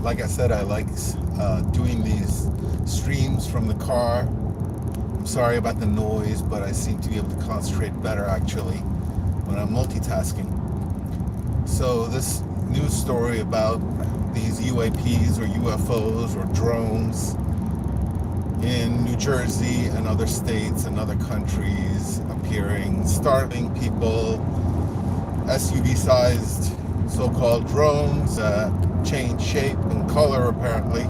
like I said, I like doing these streams from the car. I'm sorry about the noise, but I seem to be able to concentrate better actually when I'm multitasking. So this news story about these UAPs or UFOs or drones in New Jersey and other states and other countries appearing, startling people, SUV-sized so-called drones that change shape and color apparently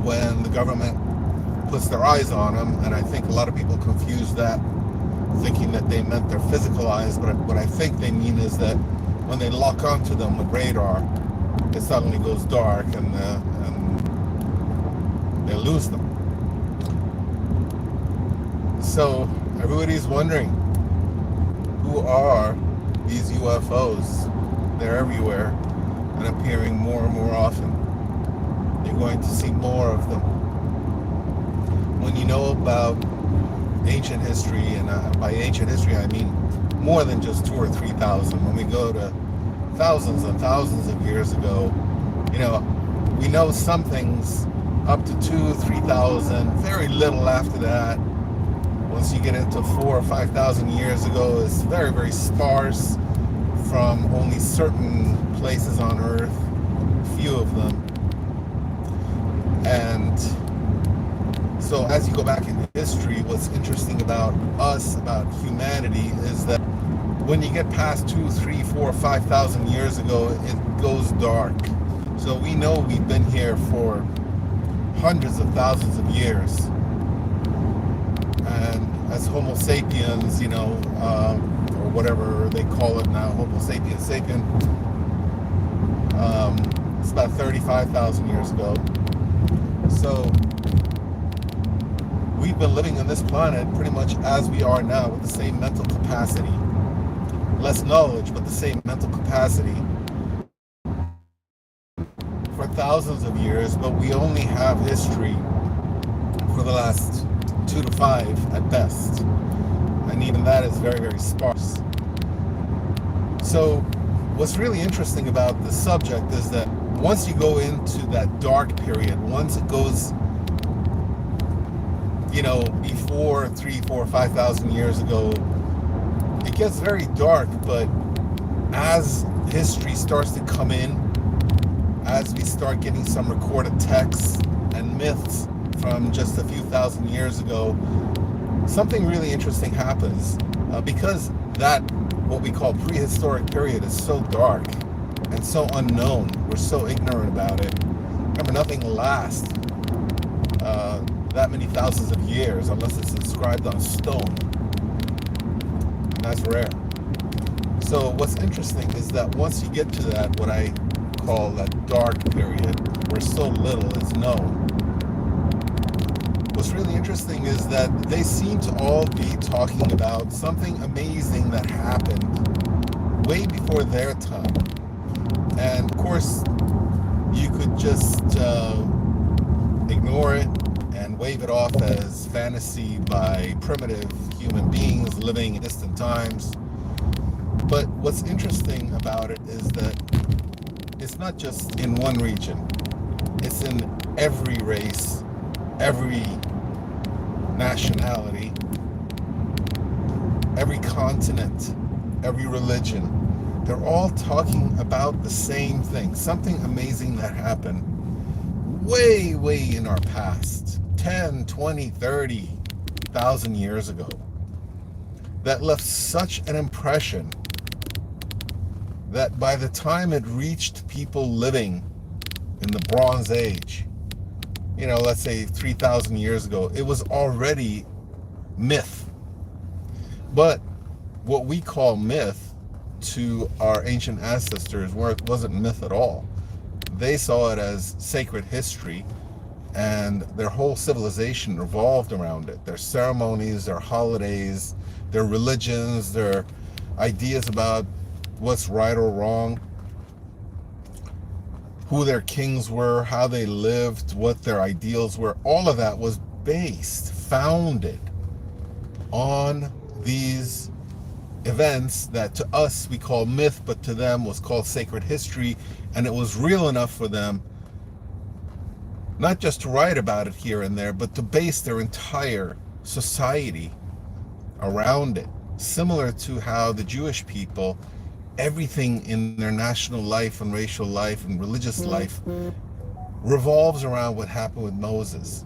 when the government puts their eyes on them. And I think a lot of people confuse that, thinking that they meant their physical eyes, but what I think they mean is that when they lock onto them with radar, it suddenly goes dark and they lose them. So everybody's wondering, who are these UFOs? They're everywhere and appearing more and more often. You're going to see more of them. When you know about ancient history, and by ancient history I mean more than just 2,000 or 3,000. When we go to thousands and thousands of years ago, we know some things up to 2,000, 3,000, very little after that. Once you get into 4,000 or 5,000 years ago, it's very, very sparse from only certain places on Earth, few of them. And so as you go back in history, what's interesting about us, about humanity, is that when you get past 2,000, 3,000, 4,000, 5,000 years ago, it goes dark. So we know we've been here for hundreds of thousands of years. And as Homo sapiens, or whatever they call it now, Homo sapiens sapien, it's about 35,000 years ago. So we've been living on this planet pretty much as we are now, with the same mental capacity. Less knowledge, but the same mental capacity for thousands of years, but we only have history for the last 2 to 5 at best. And even that is very, very sparse. So what's really interesting about the subject is that once you go into that dark period, once it goes, before 3,000, 4,000, 5,000 years ago, it gets very dark. But as history starts to come in, as we start getting some recorded texts and myths from just a few thousand years ago, something really interesting happens. Because that, what we call prehistoric period, is so dark and so unknown, we're so ignorant about it. Remember, nothing lasts that many thousands of years unless it's inscribed on stone. That's rare. So what's interesting is that once you get to that, what I call that dark period, where so little is known, what's really interesting is that they seem to all be talking about something amazing that happened way before their time. And of course, you could just ignore it and wave it off as fantasy by primitive human beings living in distant times. But what's interesting about it is that it's not just in one region. It's in every race, every nationality, every continent, every religion. They're all talking about the same thing, something amazing that happened way, way in our past, 10, 20, 30,000 years ago, that left such an impression that by the time it reached people living in the Bronze Age, let's say 3,000 years ago, it was already myth. But what we call myth to our ancient ancestors wasn't myth at all. They saw it as sacred history, and their whole civilization revolved around it. Their ceremonies, their holidays, their religions, their ideas about what's right or wrong, who their kings were, how they lived, what their ideals were, all of that was founded on these events that to us we call myth, but to them was called sacred history, and it was real enough for them not just to write about it here and there, but to base their entire society around it. Similar to how the Jewish people, everything in their national life and racial life and religious life revolves around what happened with Moses.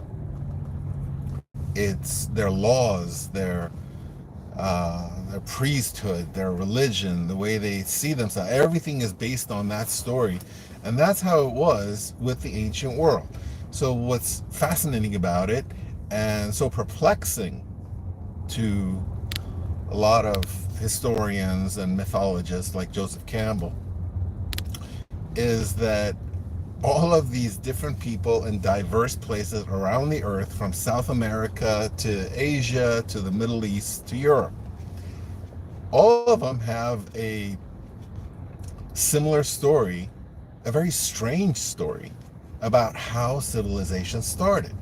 It's their laws, their priesthood, their religion, the way they see themselves. Everything is based on that story. And that's how it was with the ancient world. So what's fascinating about it, and so perplexing to a lot of historians and mythologists like Joseph Campbell, is that all of these different people in diverse places around the earth, from South America to Asia to the Middle East to Europe, all of them have a similar story, a very strange story about how civilization started.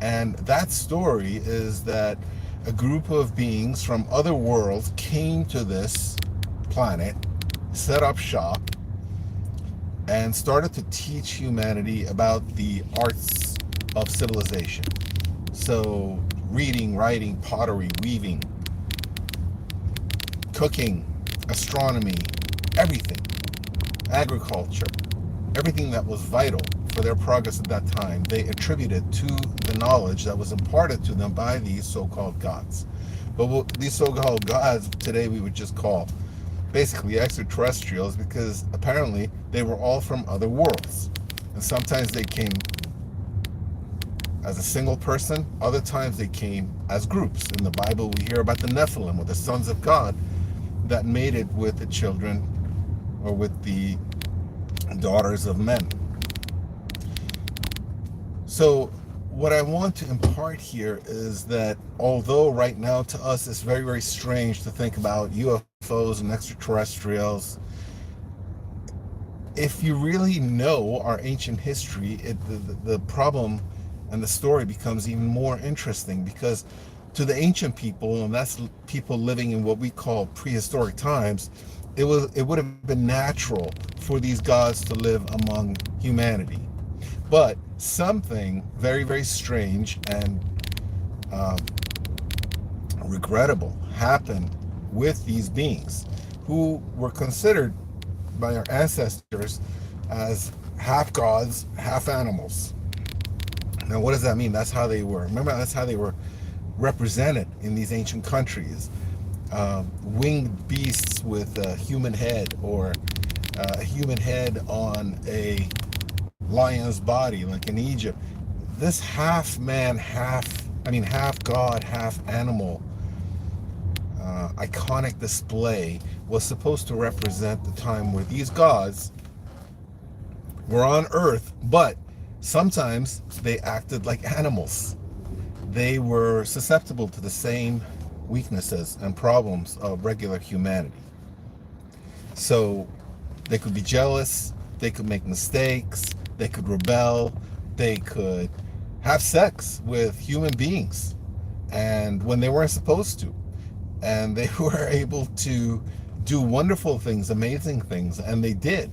And that story is that a group of beings from other worlds came to this planet, set up shop, and started to teach humanity about the arts of civilization. So reading, writing, pottery, weaving, cooking, astronomy, everything, agriculture, everything that was vital for their progress at that time, they attributed to the knowledge that was imparted to them by these so-called gods. But these so-called gods today we would just call basically extraterrestrials, because apparently they were all from other worlds. And sometimes they came as a single person, other times they came as groups. In the Bible we hear about the Nephilim, or the sons of God, that mated with the children or with the daughters of men. So what I want to impart here is that although right now to us it's very, very strange to think about UFOs and extraterrestrials, if you really know our ancient history, the problem and the story becomes even more interesting, because to the ancient people, and that's people living in what we call prehistoric times, it would have been natural for these gods to live among humanity. But something very, very strange and regrettable happened with these beings, who were considered by our ancestors as half gods, half animals. Now, what does that mean? That's how they were. Remember, that's how they were represented in these ancient countries. Winged beasts with a human head, or a human head on a lion's body, like in Egypt. This half man, half God, half animal iconic display was supposed to represent the time where these gods were on Earth, but sometimes they acted like animals. They were susceptible to the same weaknesses and problems of regular humanity. So they could be jealous, they could make mistakes, they could rebel, they could have sex with human beings, and when they weren't supposed to. And they were able to do wonderful things, amazing things, and they did.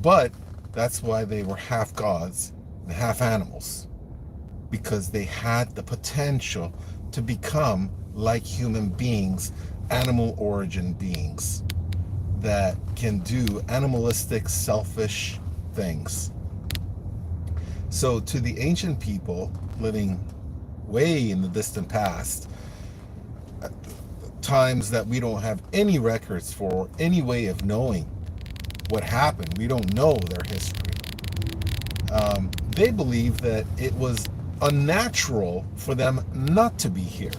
But that's why they were half gods and half animals, because they had the potential to become like human beings, animal origin beings that can do animalistic, selfish things. So to the ancient people living way in the distant past, times that we don't have any records for, any way of knowing what happened, we don't know their history. They believe that it was unnatural for them not to be here.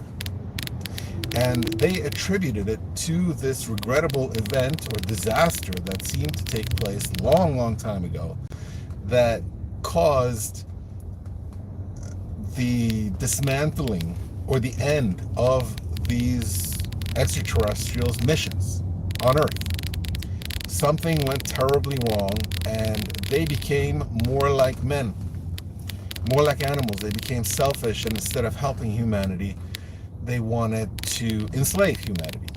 And they attributed it to this regrettable event or disaster that seemed to take place a long, long time ago, that caused the dismantling or the end of these extraterrestrials' missions on Earth. Something went terribly wrong, and they became more like men, more like animals. They became selfish, and instead of helping humanity, they wanted to enslave humanity.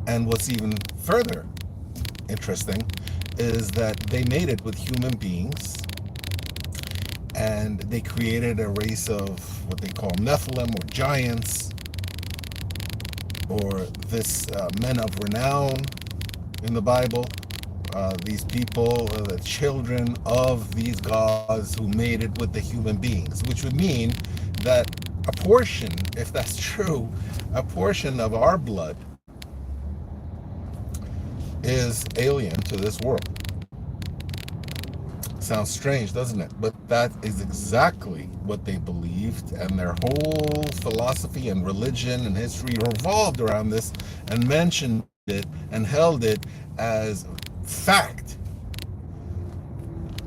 And what's even further interesting is that they mated with human beings, and they created a race of what they call Nephilim, or giants, or this men of renown in the Bible. These people are the children of these gods who mated with the human beings, which would mean that a portion, if that's true, a portion of our blood is alien to this world. Sounds strange, doesn't it? But that is exactly what they believed, and their whole philosophy and religion and history revolved around this, and mentioned it and held it as fact.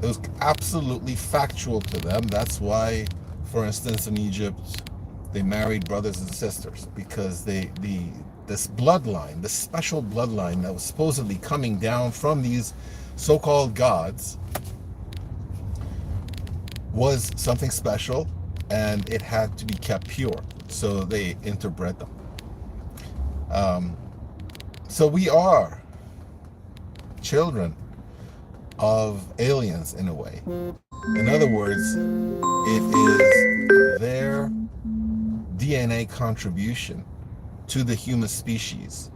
It was absolutely factual to them. That's why, for instance, in Egypt, they married brothers and sisters, because this bloodline, this special bloodline that was supposedly coming down from these so-called gods, was something special, and it had to be kept pure. So they interbred them. So we are children of aliens in a way. In other words, it is their DNA contribution to the human species.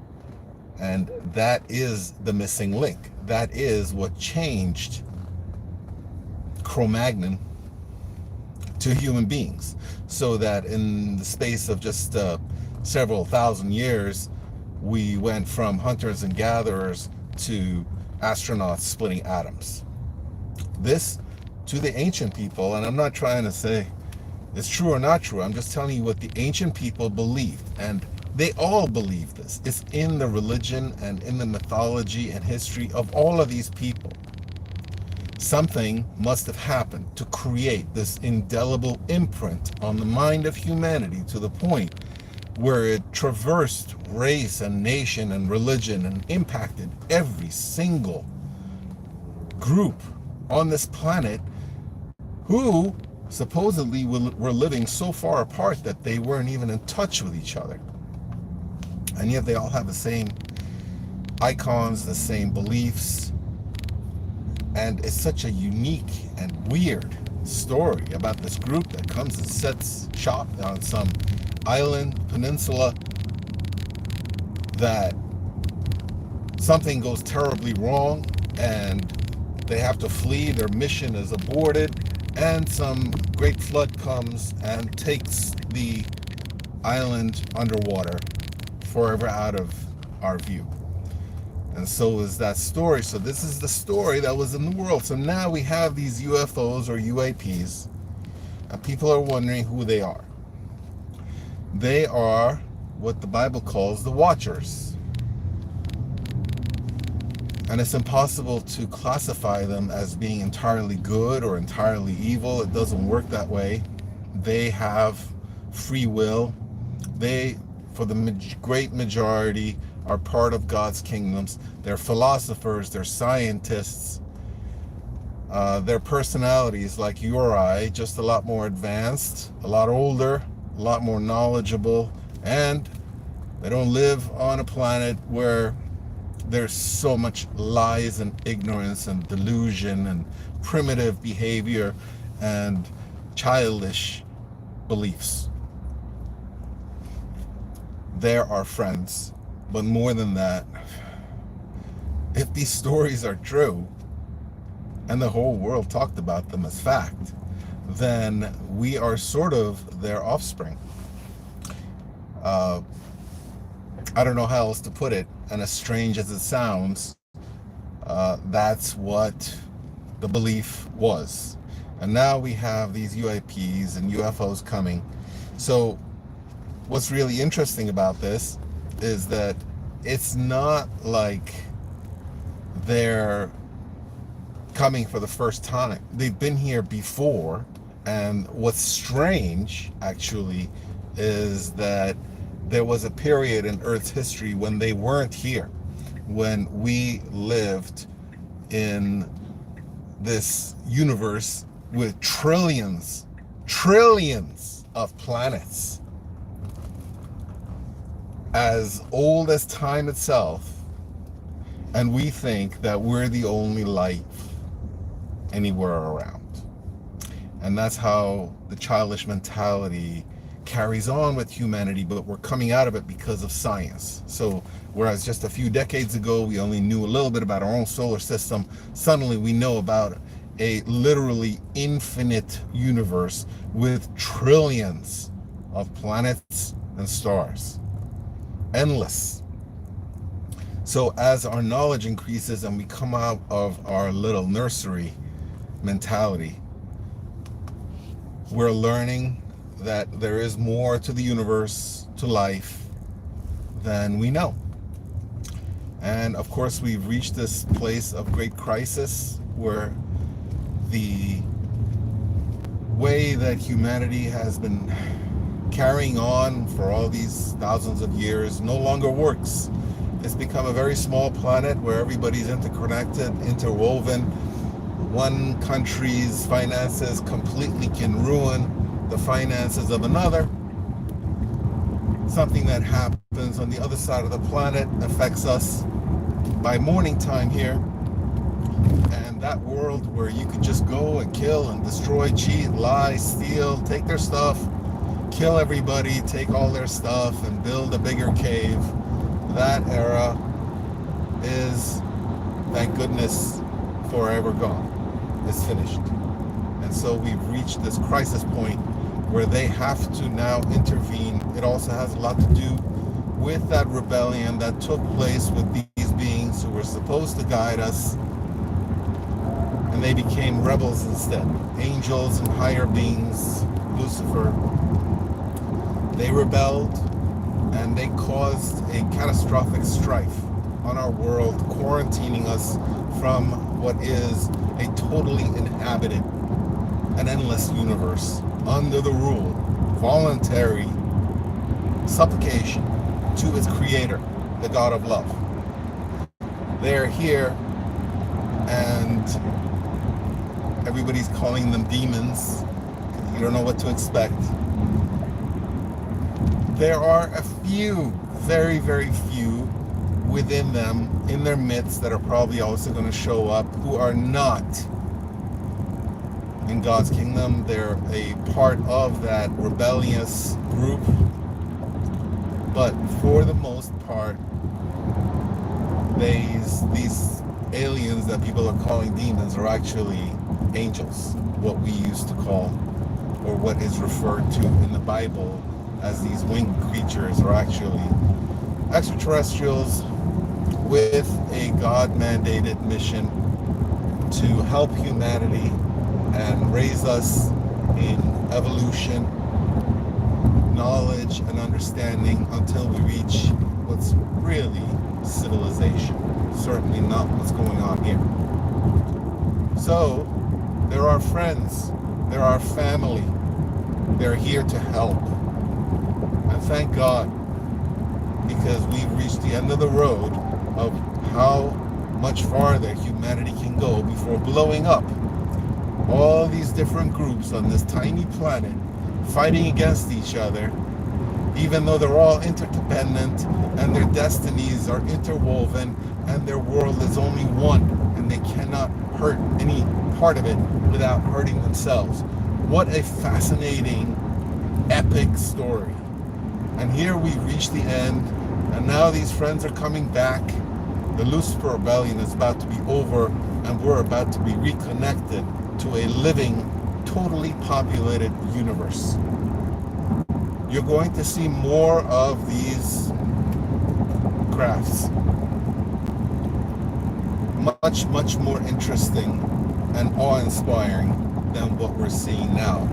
And that is the missing link. That is what changed Cro-Magnon to human beings, so that in the space of just several thousand years, we went from hunters and gatherers to astronauts splitting atoms. This, to the ancient people, and I'm not trying to say it's true or not true, I'm just telling you what the ancient people believed, and they all believe this. It's in the religion and in the mythology and history of all of these people. Something must have happened to create this indelible imprint on the mind of humanity, to the point where it traversed race and nation and religion and impacted every single group on this planet, who supposedly were living so far apart that they weren't even in touch with each other. And yet they all have the same icons, the same beliefs. And it's such a unique and weird story about this group that comes and sets shop on some island, peninsula, that something goes terribly wrong and they have to flee. Their mission is aborted, and some great flood comes and takes the island underwater, forever out of our view. And so is that story. So this is the story that was in the world. So now we have these UFOs, or UAPs, and people are wondering who they are. They are what the Bible calls the Watchers. And it's impossible to classify them as being entirely good or entirely evil. It doesn't work that way. They have free will. They, for the great majority, are part of God's kingdoms. They're philosophers, they're scientists. Their personalities, like you or I, just a lot more advanced, a lot older, a lot more knowledgeable, and they don't live on a planet where there's so much lies and ignorance and delusion and primitive behavior and childish beliefs. They're our friends. But more than that, if these stories are true, and the whole world talked about them as fact, then we are sort of their offspring. I don't know how else to put it, and as strange as it sounds, that's what the belief was. And now we have these UAPs and UFOs coming. So what's really interesting about this is that it's not like they're coming for the first time. They've been here before, and what's strange actually is that there was a period in Earth's history when they weren't here, when we lived in this universe with trillions of planets. as old as time itself, and we think that we're the only life anywhere around. And that's how the childish mentality carries on with humanity, but we're coming out of it because of science. So whereas just a few decades ago we only knew a little bit about our own solar system, suddenly we know about a literally infinite universe with trillions of planets and stars. Endless. So as our knowledge increases and we come out of our little nursery mentality, we're learning that there is more to the universe, to life, than we know. And of course, we've reached this place of great crisis where the way that humanity has been carrying on for all these thousands of years no longer works. It's become a very small planet where everybody's interconnected, interwoven. One country's finances completely can ruin the finances of another. Something that happens on the other side of the planet affects us by morning time here. And that world where you could just go and kill and destroy, cheat, lie, steal, take their stuff, kill everybody, take all their stuff, and build a bigger cave, that era is, thank goodness, forever gone. It's finished. And so we've reached this crisis point where they have to now intervene. It also has a lot to do with that rebellion that took place with these beings who were supposed to guide us, and they became rebels instead. Angels and higher beings, Lucifer, they rebelled and they caused a catastrophic strife on our world, quarantining us from what is a totally inhabited and endless universe under the rule, voluntary supplication to its creator, the God of love. They're here and everybody's calling them demons. You don't know what to expect. There are a few, very, very few within them, in their midst, that are probably also going to show up who are not in God's kingdom. They're a part of that rebellious group. But for the most part, these aliens that people are calling demons are actually angels, what we used to call, or what is referred to in the Bible as these winged creatures, are actually extraterrestrials with a God-mandated mission to help humanity and raise us in evolution, knowledge, and understanding until we reach what's really civilization. Certainly not what's going on here. So, there are friends, there are family, they're here to help. And thank God, because we've reached the end of the road of how much farther humanity can go before blowing up. All these different groups on this tiny planet fighting against each other, even though they're all interdependent and their destinies are interwoven and their world is only one and they cannot hurt any part of it without hurting themselves. What a fascinating, epic story. And here we've reached the end, and now these friends are coming back. The Lucifer rebellion is about to be over, and we're about to be reconnected to a living, totally populated universe. You're going to see more of these crafts. Much, much more interesting and awe-inspiring than what we're seeing now.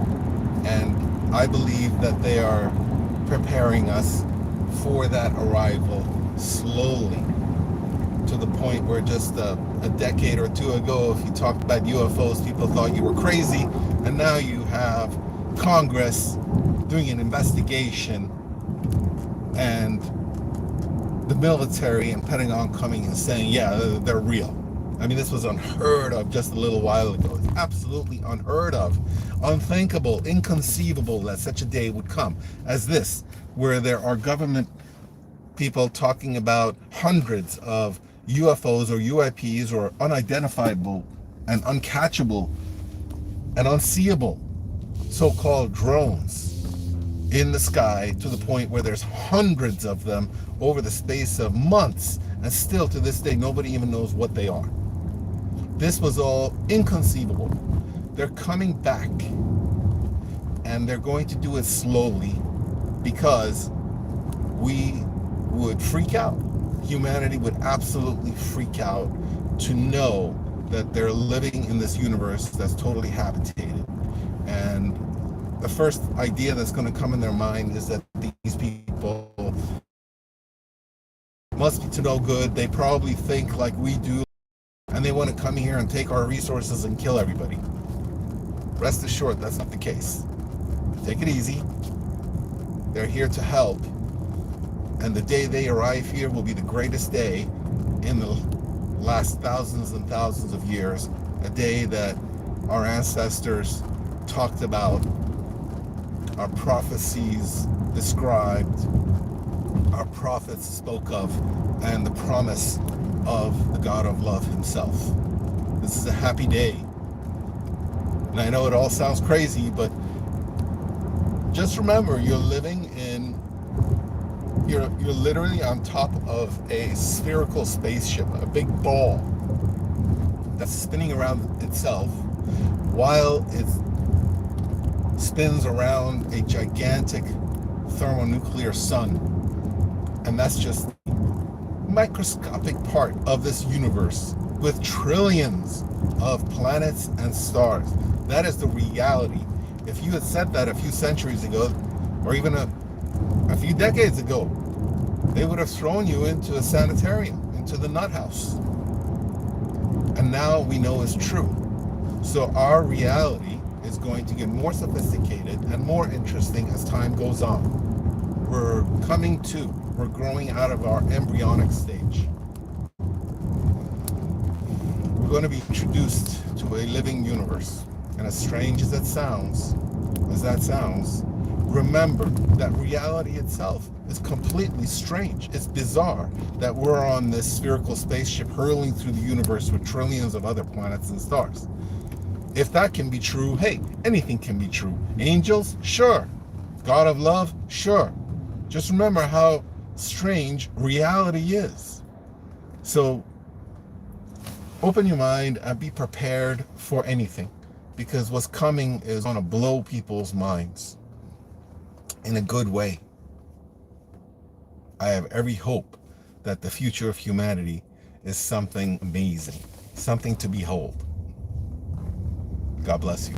And I believe that they are preparing us for that arrival slowly, to the point where just a decade or two ago, if you talked about UFOs, people thought you were crazy, and now you have Congress doing an investigation and the military and Pentagon coming and saying, yeah, they're real. I mean, this was unheard of just a little while ago. It's absolutely unheard of, unthinkable, inconceivable that such a day would come as this, where there are government people talking about hundreds of UFOs or UIPs or unidentifiable and uncatchable and unseeable so-called drones in the sky, to the point where there's hundreds of them over the space of months, and still to this day nobody even knows what they are. This was all inconceivable. They're coming back, and they're going to do it slowly because we would freak out. Humanity would absolutely freak out to know that they're living in this universe that's totally habitated. And the first idea that's going to come in their mind is that these people must be to no good. They probably think like we do, and they want to come here and take our resources and kill everybody. Rest assured, that's not the case. Take it easy. They're here to help. And the day they arrive here will be the greatest day in the last thousands and thousands of years. A day that our ancestors talked about, our prophecies described, our prophets spoke of, and the promise of the God of love himself. This is a happy day. And I know it all sounds crazy, but just remember, you're literally on top of a spherical spaceship, a big ball that's spinning around itself while it spins around a gigantic thermonuclear sun. And that's just a microscopic part of this universe with trillions of planets and stars. That is the reality. If you had said that a few centuries ago, or even a few decades ago, they would have thrown you into a sanitarium, into the nut house. And now we know it's true. So our reality is going to get more sophisticated and more interesting as time goes on. We're growing out of our embryonic stage. We're going to be introduced to a living universe. And as strange as that sounds, remember that reality itself is completely strange. It's bizarre that we're on this spherical spaceship hurling through the universe with trillions of other planets and stars. If that can be true, hey, anything can be true. Angels? Sure. God of love? Sure. Just remember how strange reality is. So open your mind and be prepared for anything, because what's coming is going to blow people's minds in a good way. I have every hope that the future of humanity is something amazing, something to behold. God bless you.